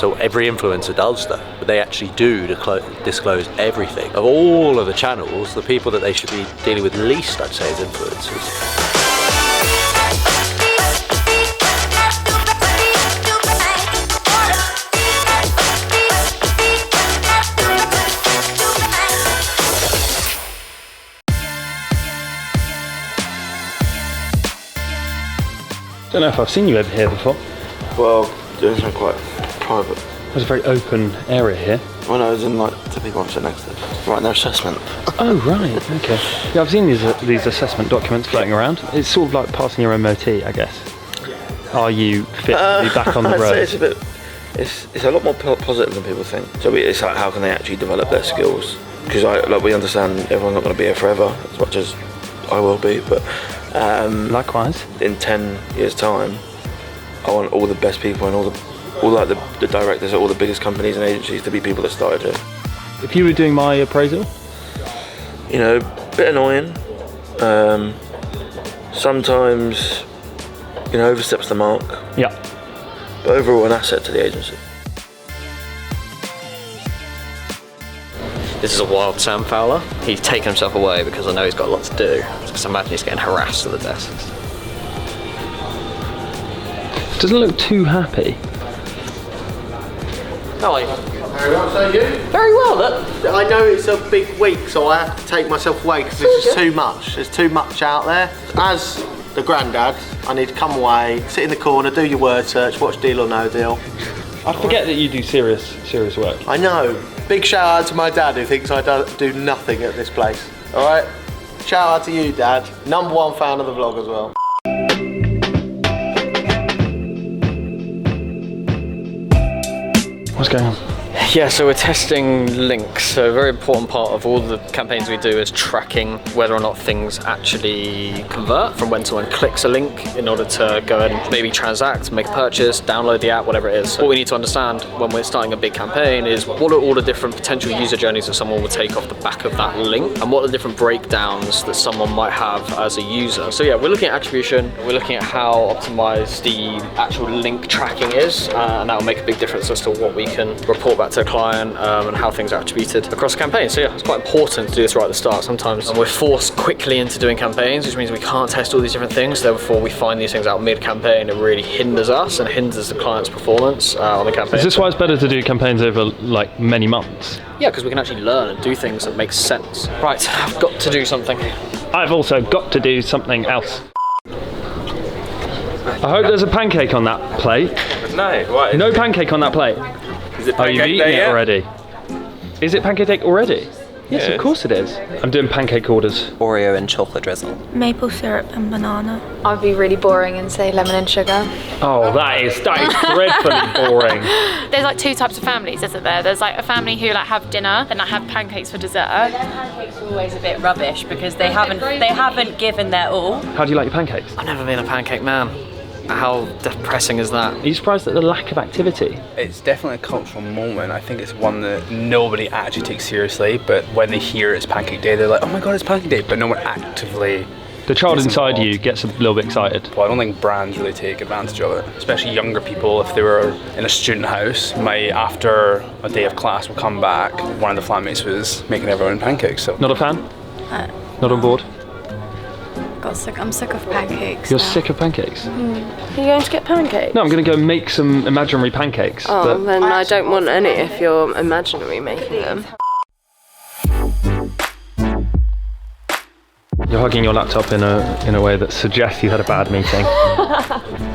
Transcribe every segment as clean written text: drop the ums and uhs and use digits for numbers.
So every influencer does that, but they actually do disclose everything. Of all of the channels, the people that they should be dealing with least, I'd say, is influencers. I don't know if I've seen you over here before. Well, doing something quite private. There's a very open area here. When I was in like the people I'm sitting next to, right in their assessment. Oh right, okay. Yeah, I've seen these assessment documents floating around. It's sort of like passing your MOT, I guess. Are you fit to be back on the road? It's a lot more positive than people think. So it's like, how can they actually develop their skills? Because we understand everyone's not going to be here forever, as much as I will be, but likewise. In 10 years' time, I want all the best people and all the directors at all the biggest companies and agencies to be people that started here. If you were doing my appraisal? You know, a bit annoying. Sometimes, you know, oversteps the mark. Yeah. But overall, an asset to the agency. This is a wild Sam Fowler. He's taken himself away because I know he's got a lot to do. Because I imagine he's getting harassed at the desks. Doesn't look too happy. How are you? Very well, so you? Very well. I know it's a big week, so I have to take myself away because this is too much. There's too much out there. As the granddad, I need to come away, sit in the corner, do your word search, watch Deal or No Deal. I forget that you do serious work. I know. Big shout out to my dad who thinks I don't do nothing at this place. All right? Shout out to you, Dad. #1 fan of the vlog as well. What's going on? Yeah, so we're testing links. So a very important part of all the campaigns we do is tracking whether or not things actually convert from when someone clicks a link in order to go and maybe transact, make a purchase, download the app, whatever it is. So what we need to understand when we're starting a big campaign is what are all the different potential user journeys that someone will take off the back of that link, and what are the different breakdowns that someone might have as a user. So yeah, we're looking at attribution, we're looking at how optimized the actual link tracking is, and that will make a big difference as to what we can report back to the client and how things are attributed across a campaign. So yeah, it's quite important to do this right at the start. Sometimes we're forced quickly into doing campaigns, which means we can't test all these different things. Therefore, we find these things out mid-campaign. It really hinders us and hinders the client's performance on the campaign. Is this why it's better to do campaigns over like many months? Yeah, because we can actually learn and do things that make sense. Right, I've got to do something. I've also got to do something else. I hope there's a pancake on that plate. No, what? No pancake on that plate. Is it Oh, you've pancake eaten day it yet? already? Is it pancake day already? Yes, Yeah. of course it is. I'm doing pancake orders. Oreo and chocolate drizzle. Maple syrup and banana. I'd be really boring and say lemon and sugar. Oh, that is dreadfully boring. There's like two types of families, isn't there? There's like a family who like have dinner and like have pancakes for dessert. Their pancakes are always a bit rubbish because they haven't given their all. How do you like your pancakes? I've never been a pancake man. How depressing is that? Are you surprised at the lack of activity? It's definitely a cultural moment. I think it's one that nobody actually takes seriously, but when they hear it's Pancake Day, they're like, oh my god, it's Pancake Day, but no one actively... The child gets inside involved. you gets a little bit excited. Well, I don't think brands really take advantage of it, especially younger people. If they were in a student house, after a day of class would come back, one of the flatmates was making everyone pancakes. So Not a fan? Not on board? I'm sick of pancakes. You're sick of pancakes? Are you going to get pancakes? No, I'm going to go make some imaginary pancakes. Oh, but then I don't want any if you're imaginary making them. You're hugging your laptop in a way that suggests you had a bad meeting.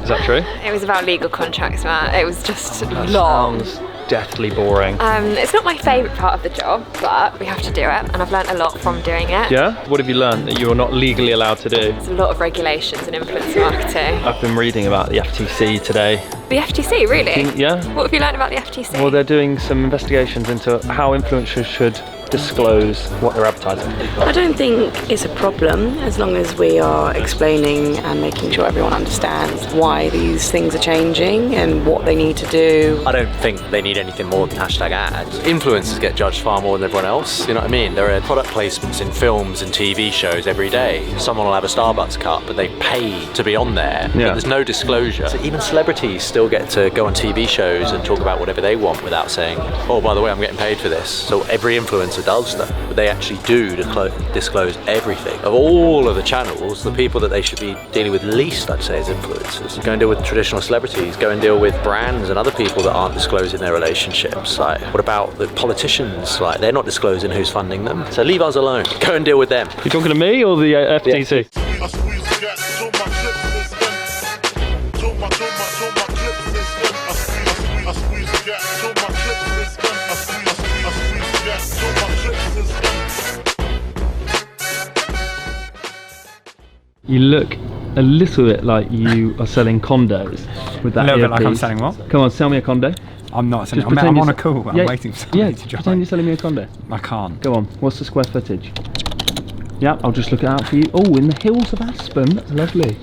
Is that true? It was about legal contracts, Matt. It was just long. Sounds deathly boring. It's not my favourite part of the job, but we have to do it, and I've learnt a lot from doing it. Yeah? What have you learned that you're not legally allowed to do? There's a lot of regulations in influence marketing. I've been reading about the FTC today. The FTC, really? Yeah. What have you learned about the FTC? Well, they're doing some investigations into how influencers should disclose what they're advertising? I don't think it's a problem as long as we are explaining and making sure everyone understands why these things are changing and what they need to do. I don't think they need anything more than hashtag ads. Influencers get judged far more than everyone else, you know what I mean? There are product placements in films and TV shows every day. Someone will have a Starbucks cup, but they pay to be on there. But there's no disclosure. So even celebrities still get to go on TV shows and talk about whatever they want without saying, oh, by the way, I'm getting paid for this. So every influencer does that, but they actually do disclose everything. Of all of the channels, the people that they should be dealing with least, I'd say, is influencers. Go and deal with traditional celebrities, go and deal with brands and other people that aren't disclosing their relationships. Like, what about the politicians? Like, they're not disclosing who's funding them. So leave us alone. Go and deal with them. You talking to me or the FTC? You look a little bit like you are selling condos with that. A little bit earpiece. like I'm selling what? Come on, sell me a condo. I'm not selling. Just I'm on a call. I'm waiting for somebody to drive. Pretend you're selling me a condo. I can't. Go on. What's the square footage? Yeah, I'll just look it out for you. Oh, in the hills of Aspen. That's lovely.